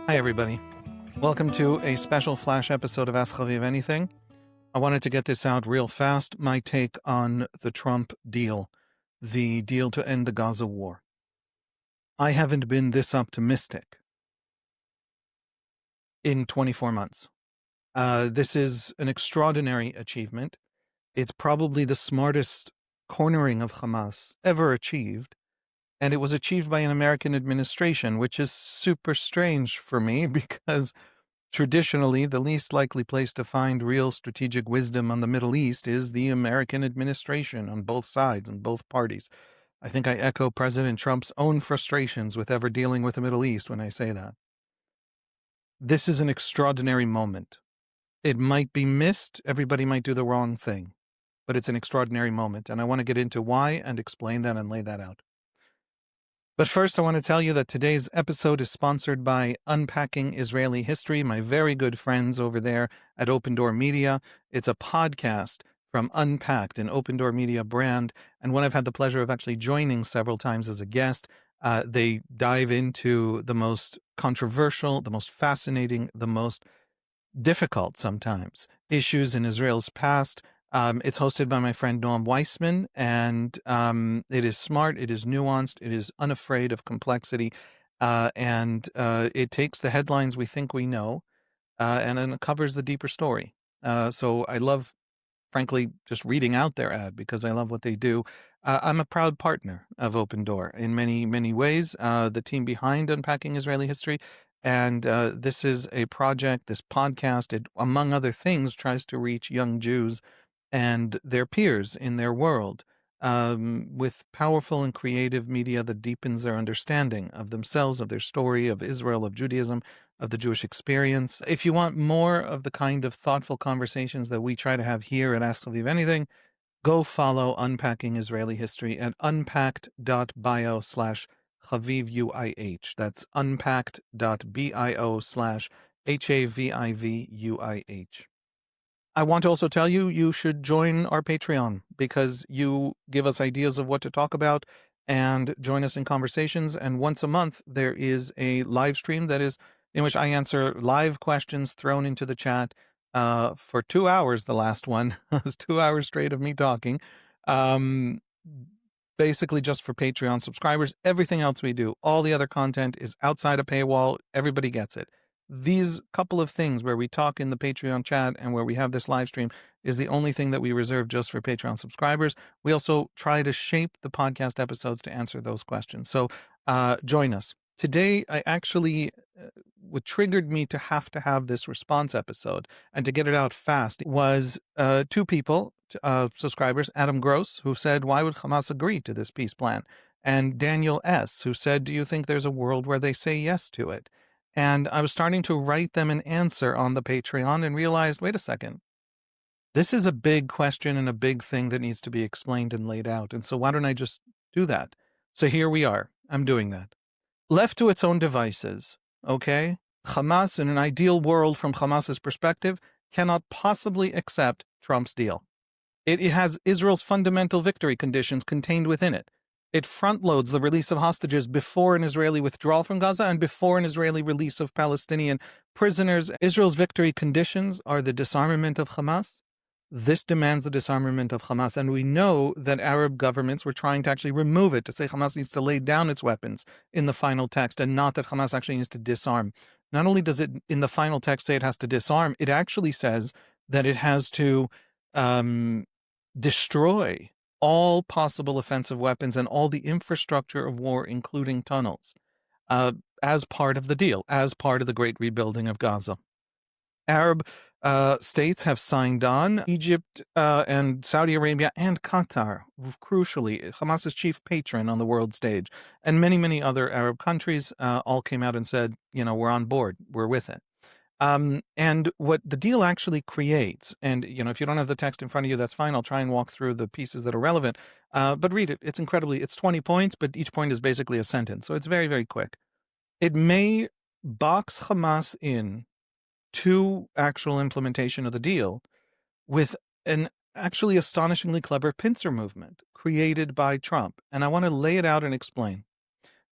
Hi, everybody. Welcome to a special flash episode of Ask Chaviv Anything. I wanted to get this out real fast. My take on the Trump deal, the deal to end the Gaza war. I haven't been this optimistic in 24 months. This is an extraordinary achievement. It's probably the smartest cornering of Hamas ever achieved. And it was achieved by an American administration, which is super strange for me because traditionally, the least likely place to find real strategic wisdom on the Middle East is the American administration on both sides, on both parties. I think I echo President Trump's own frustrations with ever dealing with the Middle East when I say that. This is an extraordinary moment. It might be missed, everybody might do the wrong thing, but it's an extraordinary moment, and I want to get into why and explain that and lay that out. But first, I want to tell you that today's episode is sponsored by Unpacking Israeli History, my very good friends over there at Open Door Media. It's a podcast from Unpacked, an Open Door Media brand, and one I've had the pleasure of actually joining several times as a guest. They dive into the most controversial, the most fascinating, the most difficult sometimes issues in Israel's past. It's hosted by my friend Noam Weissman, and it is smart, it is nuanced, it is unafraid of complexity, and it takes the headlines we think we know and then it covers the deeper story. So I love, frankly, just reading out their ad because I love what they do. I'm a proud partner of Open Door in many, many ways, the team behind Unpacking Israeli History. And this is a project, this podcast, it, among other things, tries to reach young Jews and their peers in their world with powerful and creative media that deepens their understanding of themselves, of their story, of Israel, of Judaism, of the Jewish experience. If you want more of the kind of thoughtful conversations that we try to have here at Ask Chaviv Anything, go follow Unpacking Israeli History at unpacked.bio/ChavivUIH. That's unpacked.bio/HAVIVUIH. I want to also tell you, you should join our Patreon because you give us ideas of what to talk about and join us in conversations. And once a month, there is a live stream that is in which I answer live questions thrown into the chat for 2 hours. The last one was 2 hours straight of me talking. Um, Basically just for Patreon subscribers. Everything else we do, all the other content is outside a paywall. Everybody gets it. These couple of things where we talk in the Patreon chat and where we have this live stream is the only thing that we reserve just for Patreon subscribers. We also try to shape the podcast episodes to answer those questions. So join us. Today, I actually, what triggered me to have this response episode and to get it out fast was two people, subscribers, Adam Gross, who said, why would Hamas agree to this peace plan? And Daniel S., who said, do you think there's a world where they say yes to it? And I was starting to write them an answer on the Patreon and realized, wait a second, this is a big question and a big thing that needs to be explained and laid out. And so why don't I just do that? So here we are. I'm doing that. Left to its own devices, okay? Hamas, in an ideal world from Hamas's perspective, cannot possibly accept Trump's deal. It has Israel's fundamental victory conditions contained within it. It front-loads the release of hostages before an Israeli withdrawal from Gaza and before an Israeli release of Palestinian prisoners. Israel's victory conditions are the disarmament of Hamas. This demands the disarmament of Hamas, and we know that Arab governments were trying to actually remove it, to say Hamas needs to lay down its weapons in the final text, and not that Hamas actually needs to disarm. Not only does it, in the final text, say it has to disarm, it actually says that it has to destroy all possible offensive weapons and all the infrastructure of war, including tunnels, as part of the deal, as part of the great rebuilding of Gaza. Arab states have signed on. Egypt and Saudi Arabia and Qatar, crucially, Hamas's chief patron on the world stage, and many, many other Arab countries all came out and said, we're on board, we're with it. And what the deal actually creates, and if you don't have the text in front of you, that's fine. I'll try and walk through the pieces that are relevant. But read it. It's it's 20 points, but each point is basically a sentence. So it's very, very quick. It may box Hamas in to actual implementation of the deal with an actually astonishingly clever pincer movement created by Trump. And I want to lay it out and explain.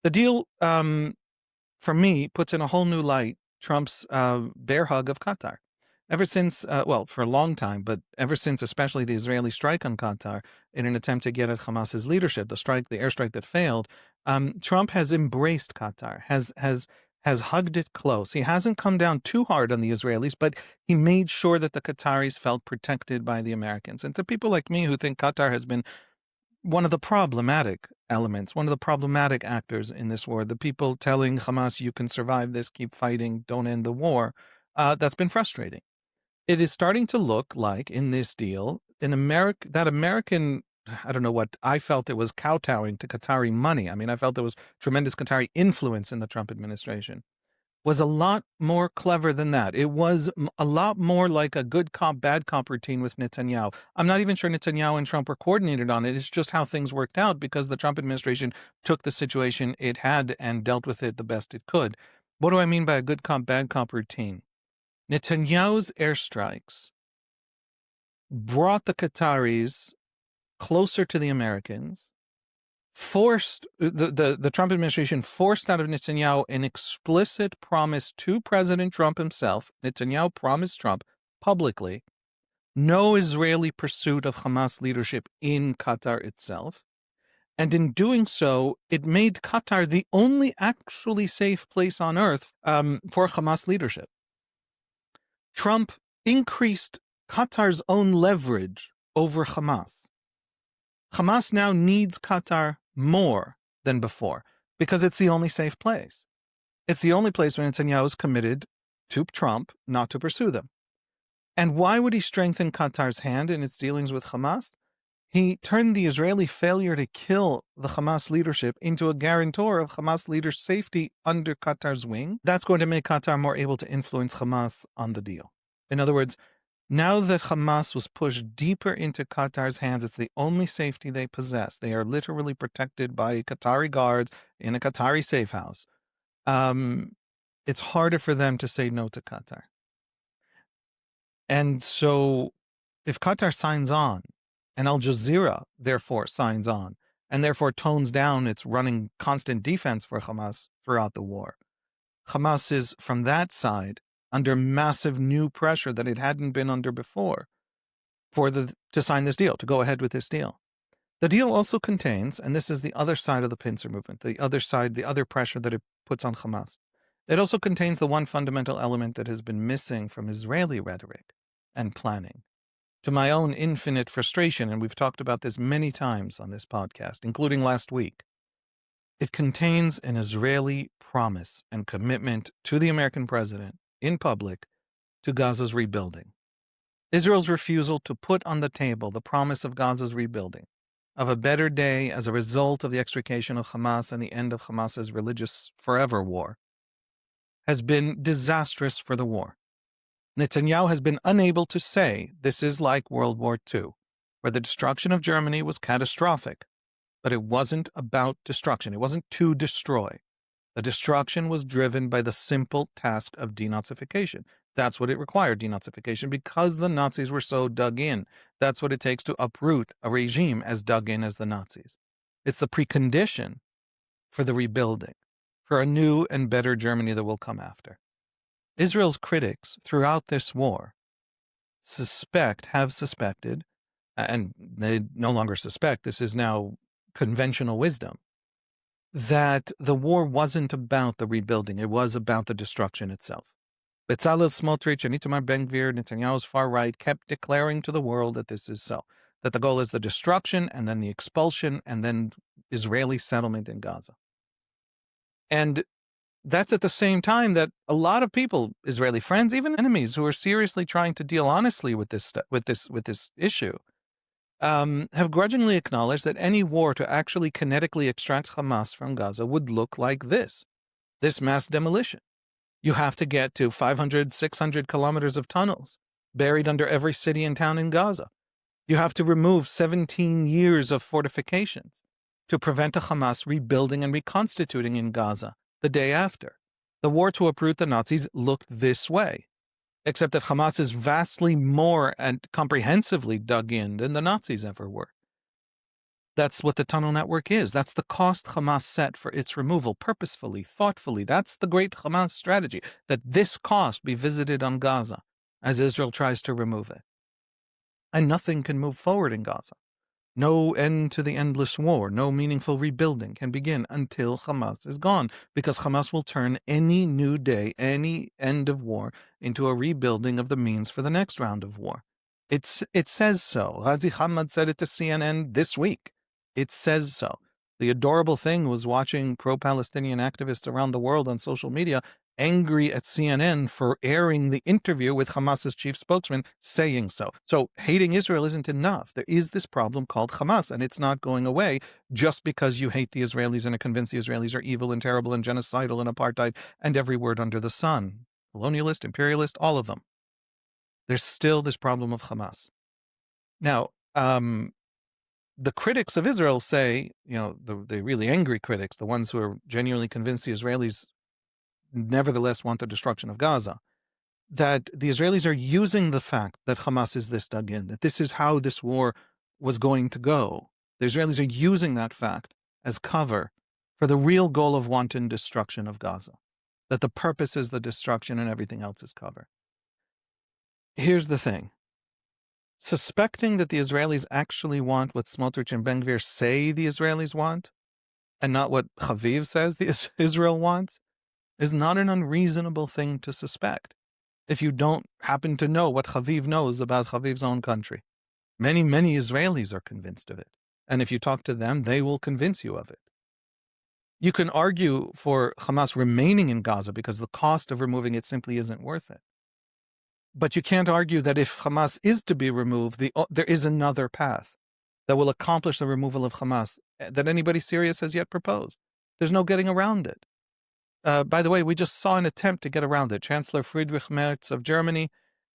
The deal, for me, puts in a whole new light Trump's bear hug of Qatar. Ever since, well, for a long time, but ever since especially the Israeli strike on Qatar in an attempt to get at Hamas's leadership, the airstrike that failed, Trump has embraced Qatar, has hugged it close. He hasn't come down too hard on the Israelis, but he made sure that the Qataris felt protected by the Americans. And to people like me who think Qatar has been one of the problematic elements, one of the problematic actors in this war, the people telling Hamas, you can survive this, keep fighting, don't end the war, that's been frustrating. It is starting to look like in this deal, that American, I don't know what, I felt it was kowtowing to Qatari money. I mean, I felt there was tremendous Qatari influence in the Trump administration, was a lot more clever than that. It was a lot more like a good cop, bad cop routine with Netanyahu. I'm not even sure Netanyahu and Trump were coordinated on it. It's just how things worked out because the Trump administration took the situation it had and dealt with it the best it could. What do I mean by a good cop, bad cop routine? Netanyahu's airstrikes brought the Qataris closer to the Americans, forced the Trump administration forced out of Netanyahu an explicit promise to President Trump himself. Netanyahu promised Trump publicly no Israeli pursuit of Hamas leadership in Qatar itself. And in doing so, it made Qatar the only actually safe place on earth for Hamas leadership. Trump increased Qatar's own leverage over Hamas. Hamas now needs Qatar more than before because it's the only safe place. It's the only place where Netanyahu is committed to Trump not to pursue them. And why would he strengthen Qatar's hand in its dealings with Hamas? He turned the Israeli failure to kill the Hamas leadership into a guarantor of Hamas leaders' safety under Qatar's wing. That's going to make Qatar more able to influence Hamas on the deal. In other words, now that Hamas was pushed deeper into Qatar's hands, it's the only safety they possess. They are literally protected by Qatari guards in a Qatari safe house. It's harder for them to say no to Qatar. And so if Qatar signs on, and Al Jazeera therefore signs on, and therefore tones down its running constant defense for Hamas throughout the war, Hamas is, from that side, under massive new pressure that it hadn't been under before to sign this deal, to go ahead with this deal. The deal also contains, and this is the other side of the pincer movement, the other side, the other pressure that it puts on Hamas. It also contains the one fundamental element that has been missing from Israeli rhetoric and planning. To my own infinite frustration, and we've talked about this many times on this podcast, including last week, it contains an Israeli promise and commitment to the American president in public to Gaza's rebuilding. Israel's refusal to put on the table the promise of Gaza's rebuilding, of a better day as a result of the extrication of Hamas and the end of Hamas's religious forever war, has been disastrous for the war. Netanyahu has been unable to say this is like World War II, where the destruction of Germany was catastrophic, but it wasn't about destruction. It wasn't to destroy. The destruction was driven by the simple task of denazification. That's what it required, denazification, because the Nazis were so dug in. That's what it takes to uproot a regime as dug in as the Nazis. It's the precondition for the rebuilding, for a new and better Germany that will come after. Israel's critics throughout this war have suspected, and they no longer suspect, this is now conventional wisdom, that the war wasn't about the rebuilding, it was about the destruction itself. Bezalel Smotrich and Itamar Ben-Gvir, Netanyahu's far right, kept declaring to the world that this is so, that the goal is the destruction and then the expulsion and then Israeli settlement in Gaza. And that's at the same time that a lot of people, Israeli friends, even enemies who are seriously trying to deal honestly with this issue, have grudgingly acknowledged that any war to actually kinetically extract Hamas from Gaza would look like this mass demolition. You have to get to 500, 600 kilometers of tunnels buried under every city and town in Gaza. You have to remove 17 years of fortifications to prevent a Hamas rebuilding and reconstituting in Gaza the day after. The war to uproot the Nazis looked this way, except that Hamas is vastly more and comprehensively dug in than the Nazis ever were. That's what the tunnel network is. That's the cost Hamas set for its removal, purposefully, thoughtfully. That's the great Hamas strategy, that this cost be visited on Gaza as Israel tries to remove it. And nothing can move forward in Gaza. No end to the endless war, no meaningful rebuilding can begin until Hamas is gone, because Hamas will turn any new day, any end of war, into a rebuilding of the means for the next round of war. It says so. Ghazi Hamad said it to CNN this week. It says so. The adorable thing was watching pro-Palestinian activists around the world on social media angry at CNN for airing the interview with Hamas's chief spokesman saying so. So hating Israel isn't enough. There is this problem called Hamas, and it's not going away just because you hate the Israelis and are convinced the Israelis are evil and terrible and genocidal and apartheid and every word under the sun. Colonialist, imperialist, all of them. There's still this problem of Hamas. Now, the critics of Israel say, the really angry critics, the ones who are genuinely convinced the Israelis nevertheless want the destruction of Gaza, that the Israelis are using the fact that Hamas is this dug in, that this is how this war was going to go. The Israelis are using that fact as cover for the real goal of wanton destruction of Gaza, that the purpose is the destruction and everything else is cover. Here's the thing. Suspecting that the Israelis actually want what Smotrich and Ben Gvir say the Israelis want, and not what Haviv says Israel wants, is not an unreasonable thing to suspect if you don't happen to know what Haviv knows about Haviv's own country. Many, many Israelis are convinced of it. And if you talk to them, they will convince you of it. You can argue for Hamas remaining in Gaza because the cost of removing it simply isn't worth it. But you can't argue that if Hamas is to be removed, there is another path that will accomplish the removal of Hamas that anybody serious has yet proposed. There's no getting around it. By the way, we just saw an attempt to get around it. Chancellor Friedrich Merz of Germany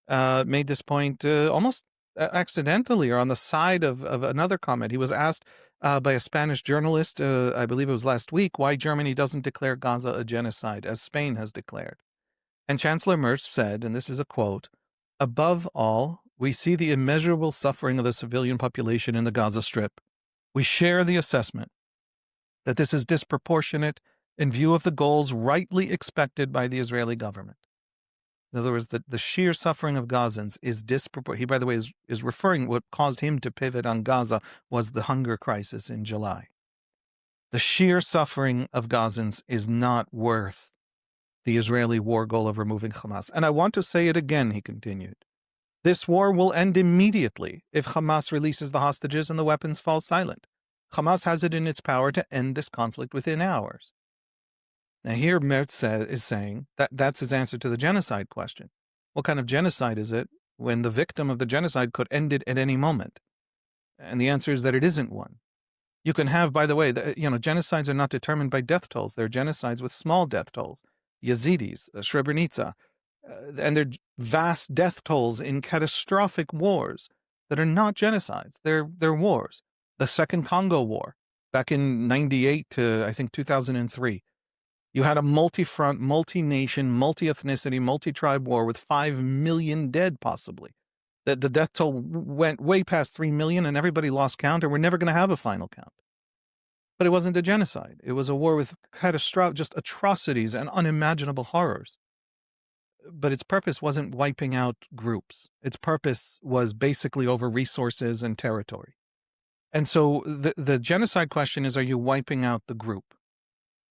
made this point almost accidentally or on the side of another comment. He was asked by a Spanish journalist, I believe it was last week, why Germany doesn't declare Gaza a genocide, as Spain has declared. And Chancellor Merz said, and this is a quote, "Above all, we see the immeasurable suffering of the civilian population in the Gaza Strip. We share the assessment that this is disproportionate in view of the goals rightly expected by the Israeli government." In other words, the sheer suffering of Gazans is disproportionate. He, by the way, is referring what caused him to pivot on Gaza was the hunger crisis in July. The sheer suffering of Gazans is not worth the Israeli war goal of removing Hamas. And I want to say it again, he continued. This war will end immediately if Hamas releases the hostages and the weapons fall silent. Hamas has it in its power to end this conflict within hours. Now here Merz is saying that that's his answer to the genocide question. What kind of genocide is it when the victim of the genocide could end it at any moment? And the answer is that it isn't one. You can have, by the way, genocides are not determined by death tolls. They're genocides with small death tolls. Yazidis, Srebrenica, and they're vast death tolls in catastrophic wars that are not genocides. They're wars. The Second Congo War, back in 98 to, I think, 2003. You had a multi-front, multi-nation, multi-ethnicity, multi-tribe war with 5 million dead, possibly. The death toll went way past 3 million and everybody lost count, and we're never going to have a final count. But it wasn't a genocide. It was a war with catastrophic, just atrocities and unimaginable horrors. But its purpose wasn't wiping out groups. Its purpose was basically over resources and territory. And so the genocide question is, are you wiping out the group?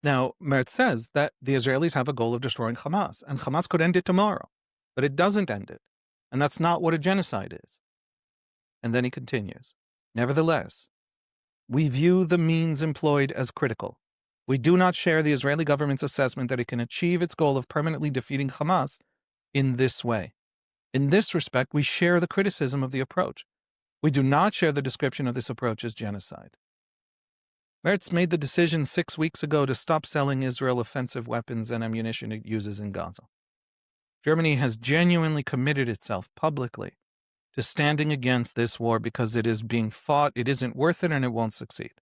Now, Merz says that the Israelis have a goal of destroying Hamas, and Hamas could end it tomorrow, but it doesn't end it. And that's not what a genocide is. And then he continues, nevertheless, we view the means employed as critical. We do not share the Israeli government's assessment that it can achieve its goal of permanently defeating Hamas in this way. In this respect, we share the criticism of the approach. We do not share the description of this approach as genocide. Merz made the decision 6 weeks ago to stop selling Israel offensive weapons and ammunition it uses in Gaza. Germany has genuinely committed itself publicly to standing against this war because it is being fought, it isn't worth it, and it won't succeed.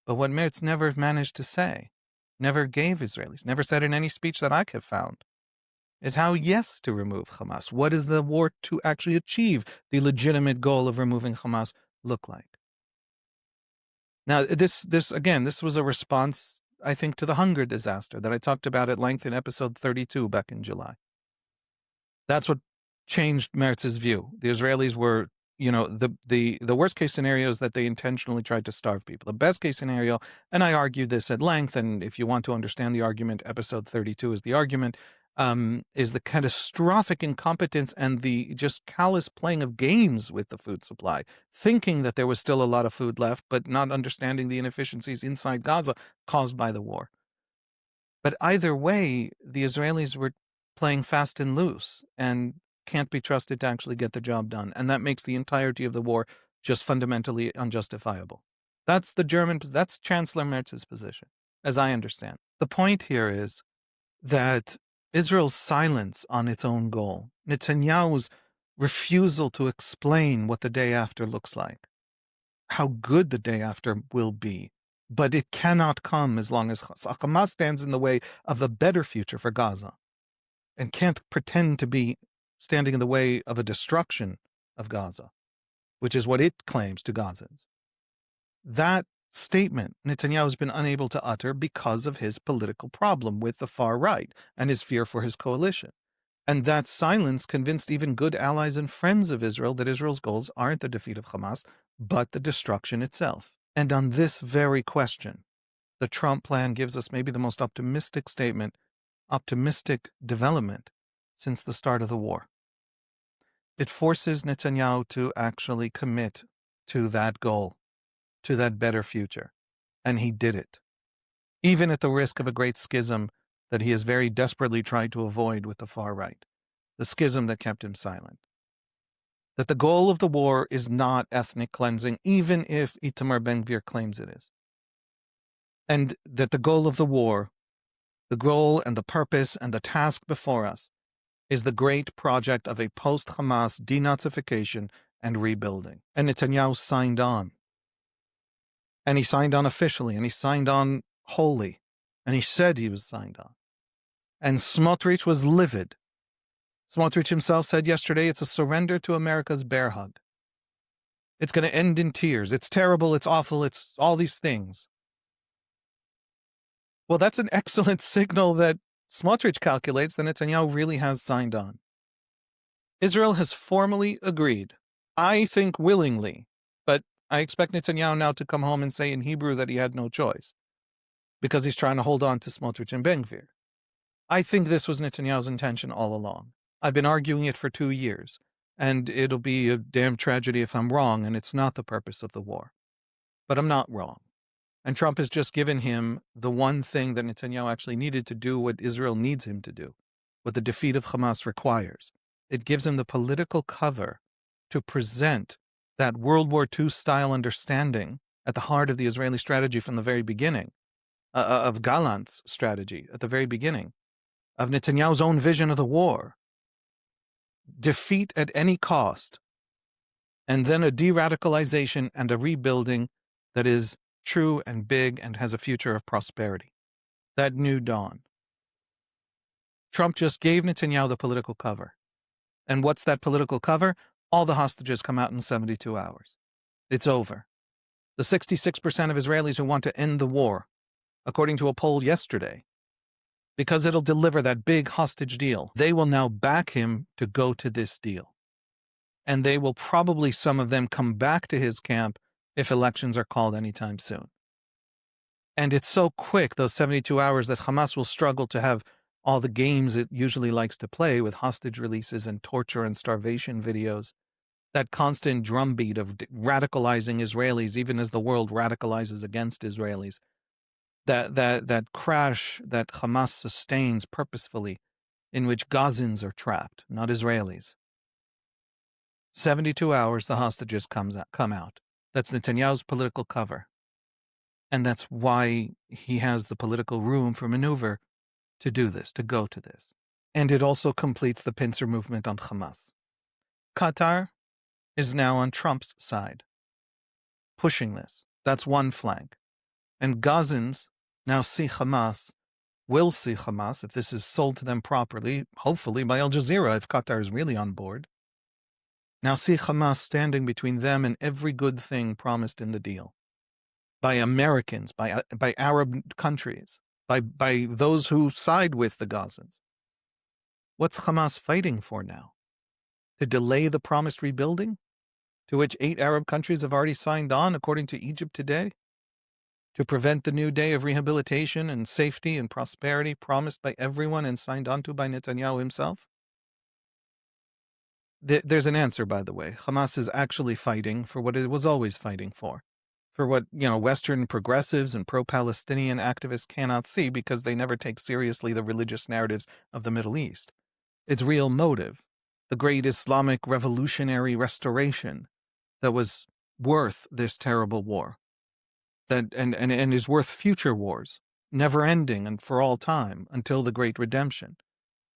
But what Merz never managed to say, never gave Israelis, never said in any speech that I have found, is how yes to remove Hamas. What does the war to actually achieve the legitimate goal of removing Hamas look like? Now, this was a response, I think, to the hunger disaster that I talked about at length in episode 32 back in July. That's what changed Mertz's view. The Israelis were, the worst case scenario is that they intentionally tried to starve people. The best case scenario, and I argued this at length, and if you want to understand the argument, episode 32 is the argument, is the catastrophic incompetence and the just callous playing of games with the food supply, thinking that there was still a lot of food left, but not understanding the inefficiencies inside Gaza caused by the war. But either way, the Israelis were playing fast and loose and can't be trusted to actually get the job done. And that makes the entirety of the war just fundamentally unjustifiable. That's that's Chancellor Merz's position, as I understand. The point here is that Israel's silence on its own goal, Netanyahu's refusal to explain what the day after looks like, how good the day after will be, but it cannot come as long as Hamas stands in the way of a better future for Gaza and can't pretend to be standing in the way of a destruction of Gaza, which is what it claims to Gazans. That statement Netanyahu has been unable to utter because of his political problem with the far right and his fear for his coalition. And that silence convinced even good allies and friends of Israel that Israel's goals aren't the defeat of Hamas, but the destruction itself. And on this very question, the Trump plan gives us maybe the most optimistic development since the start of the war. It forces Netanyahu to actually commit to that goal, to that better future. And he did it, even at the risk of a great schism that he has very desperately tried to avoid with the far right, the schism that kept him silent. That the goal of the war is not ethnic cleansing, even if Itamar Ben-Gvir claims it is. And that the goal of the war, the goal and the purpose and the task before us, is the great project of a post-Hamas denazification and rebuilding. And Netanyahu signed on. And he signed on officially, and he signed on wholly, and he said he was signed on. And Smotrich was livid. Smotrich himself said yesterday it's a surrender to America's bear hug. It's going to end in tears. It's terrible, it's awful, it's all these things. Well, that's an excellent signal that Smotrich calculates that Netanyahu really has signed on. Israel has formally agreed, I think willingly, but I expect Netanyahu now to come home and say in Hebrew that he had no choice, because he's trying to hold on to Smotrich and Ben-Gvir. I think this was Netanyahu's intention all along. I've been arguing it for 2 years, and it'll be a damn tragedy if I'm wrong, and it's not the purpose of the war. But I'm not wrong. And Trump has just given him the one thing that Netanyahu actually needed to do what Israel needs him to do, what the defeat of Hamas requires. It gives him the political cover to present that World War II-style understanding at the heart of the Israeli strategy from the very beginning, of Gallant's strategy at the very beginning, of Netanyahu's own vision of the war. Defeat at any cost, and then a de-radicalization and a rebuilding that is true and big and has a future of prosperity. That new dawn. Trump just gave Netanyahu the political cover. And what's that political cover? All the hostages come out in 72 hours. It's over. The 66% of Israelis who want to end the war, according to a poll yesterday, because it'll deliver that big hostage deal, they will now back him to go to this deal. And they will probably, some of them, come back to his camp if elections are called anytime soon. And it's so quick, those 72 hours, that Hamas will struggle to have all the games it usually likes to play with hostage releases and torture and starvation videos, that constant drumbeat of radicalizing Israelis, even as the world radicalizes against Israelis, that crash that Hamas sustains purposefully, in which Gazans are trapped, not Israelis. 72 hours, the hostages come out. That's Netanyahu's political cover. And that's why he has the political room for maneuver to do this, to go to this. And it also completes the pincer movement on Hamas. Qatar is now on Trump's side, pushing this. That's one flank. And Gazans now see Hamas, will see Hamas, if this is sold to them properly, hopefully by Al Jazeera, if Qatar is really on board, now see Hamas standing between them and every good thing promised in the deal. by Americans, by Arab countries, by those who side with the Gazans. What's Hamas fighting for now? To delay the promised rebuilding, to which 8 Arab countries have already signed on, according to Egypt Today? To prevent the new day of rehabilitation and safety and prosperity promised by everyone and signed onto by Netanyahu himself? There's an answer, by the way. Hamas is actually fighting for what it was always fighting for what, Western progressives and pro-Palestinian activists cannot see because they never take seriously the religious narratives of the Middle East. Its real motive, the great Islamic revolutionary restoration that was worth this terrible war, that and is worth future wars, never ending and for all time until the great redemption.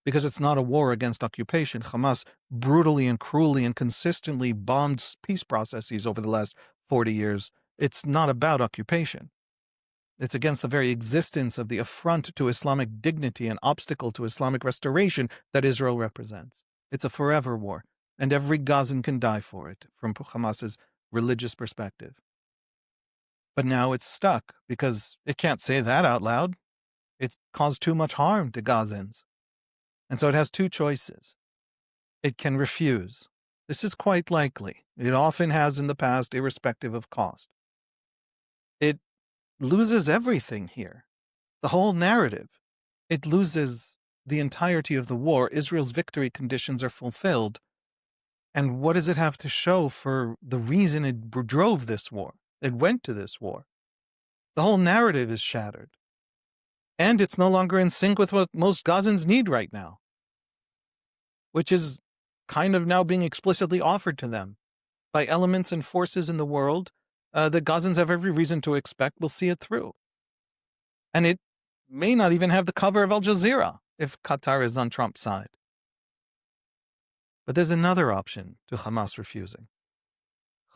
Because it's not a war against occupation. Hamas brutally and cruelly and consistently bombed peace processes over the last 40 years. It's not about occupation. It's against the very existence of the affront to Islamic dignity and obstacle to Islamic restoration that Israel represents. It's a forever war, and every Gazan can die for it, from Hamas's religious perspective. But now it's stuck because it can't say that out loud. It's caused too much harm to Gazans. And so it has 2 choices. It can refuse. This is quite likely. It often has in the past, irrespective of cost. It loses everything here. The whole narrative. It loses the entirety of the war. Israel's victory conditions are fulfilled. And what does it have to show for the reason it drove this war? It went to this war. The whole narrative is shattered. And it's no longer in sync with what most Gazans need right now, which is kind of now being explicitly offered to them by elements and forces in the world that Gazans have every reason to expect will see it through. And it may not even have the cover of Al Jazeera if Qatar is on Trump's side. But there's another option to Hamas refusing.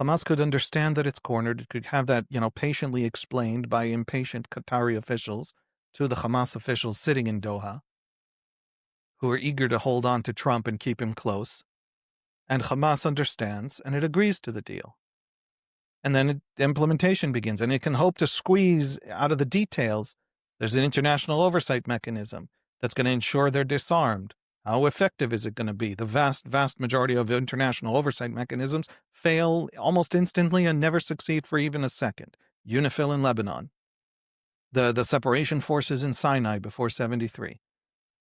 Hamas could understand that it's cornered. It could have that, patiently explained by impatient Qatari officials to the Hamas officials sitting in Doha, who are eager to hold on to Trump and keep him close. And Hamas understands, and it agrees to the deal. And then implementation begins, and it can hope to squeeze out of the details. There's an international oversight mechanism that's going to ensure they're disarmed. How effective is it going to be? The vast, vast majority of international oversight mechanisms fail almost instantly and never succeed for even a second. UNIFIL in Lebanon. The separation forces in Sinai before 73.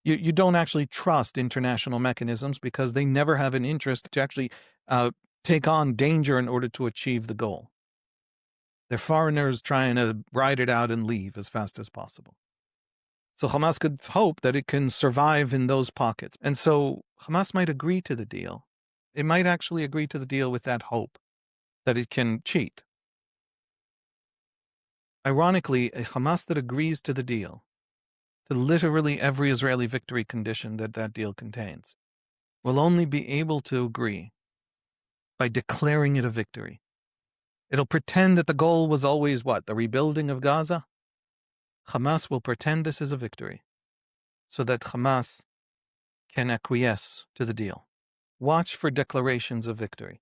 You don't actually trust international mechanisms because they never have an interest to actually take on danger in order to achieve the goal. They're foreigners trying to ride it out and leave as fast as possible. So Hamas could hope that it can survive in those pockets. And so Hamas might agree to the deal. It might actually agree to the deal with that hope that it can cheat. Ironically, a Hamas that agrees to the deal, to literally every Israeli victory condition that deal contains, will only be able to agree by declaring it a victory. It'll pretend that the goal was always what? The rebuilding of Gaza? Hamas will pretend this is a victory so that Hamas can acquiesce to the deal. Watch for declarations of victory.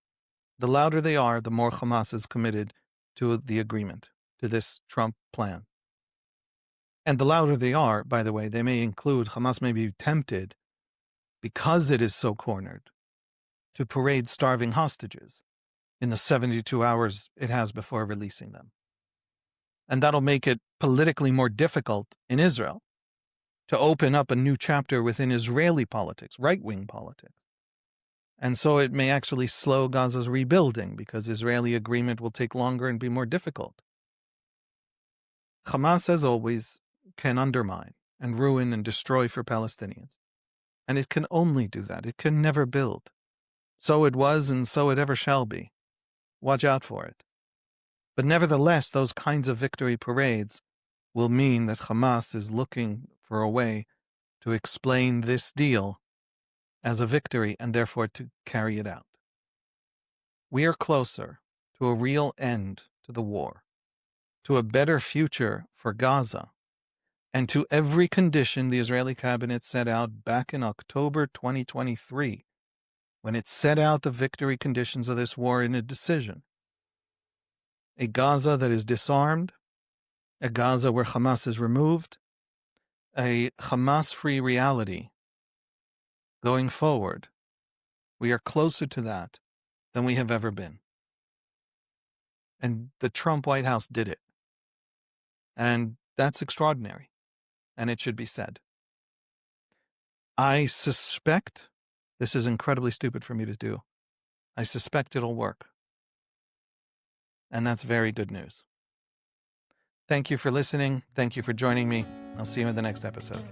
The louder they are, the more Hamas is committed to the agreement, to this Trump plan. And the louder they are, by the way, they may include, Hamas may be tempted, because it is so cornered, to parade starving hostages in the 72 hours it has before releasing them. And that'll make it politically more difficult in Israel to open up a new chapter within Israeli politics, right-wing politics. And so it may actually slow Gaza's rebuilding because Israeli agreement will take longer and be more difficult. Hamas, as always, can undermine and ruin and destroy for Palestinians. And it can only do that. It can never build. So it was and so it ever shall be. Watch out for it. But nevertheless, those kinds of victory parades will mean that Hamas is looking for a way to explain this deal as a victory and therefore to carry it out. We are closer to a real end to the war, to a better future for Gaza, and to every condition the Israeli cabinet set out back in October 2023, when it set out the victory conditions of this war in a decision. a Gaza that is disarmed, a Gaza where Hamas is removed, a Hamas-free reality going forward. We are closer to that than we have ever been. And the Trump White House did it. And that's extraordinary. And it should be said. I suspect, this is incredibly stupid for me to do, I suspect it'll work. And that's very good news. Thank you for listening. Thank you for joining me. I'll see you in the next episode.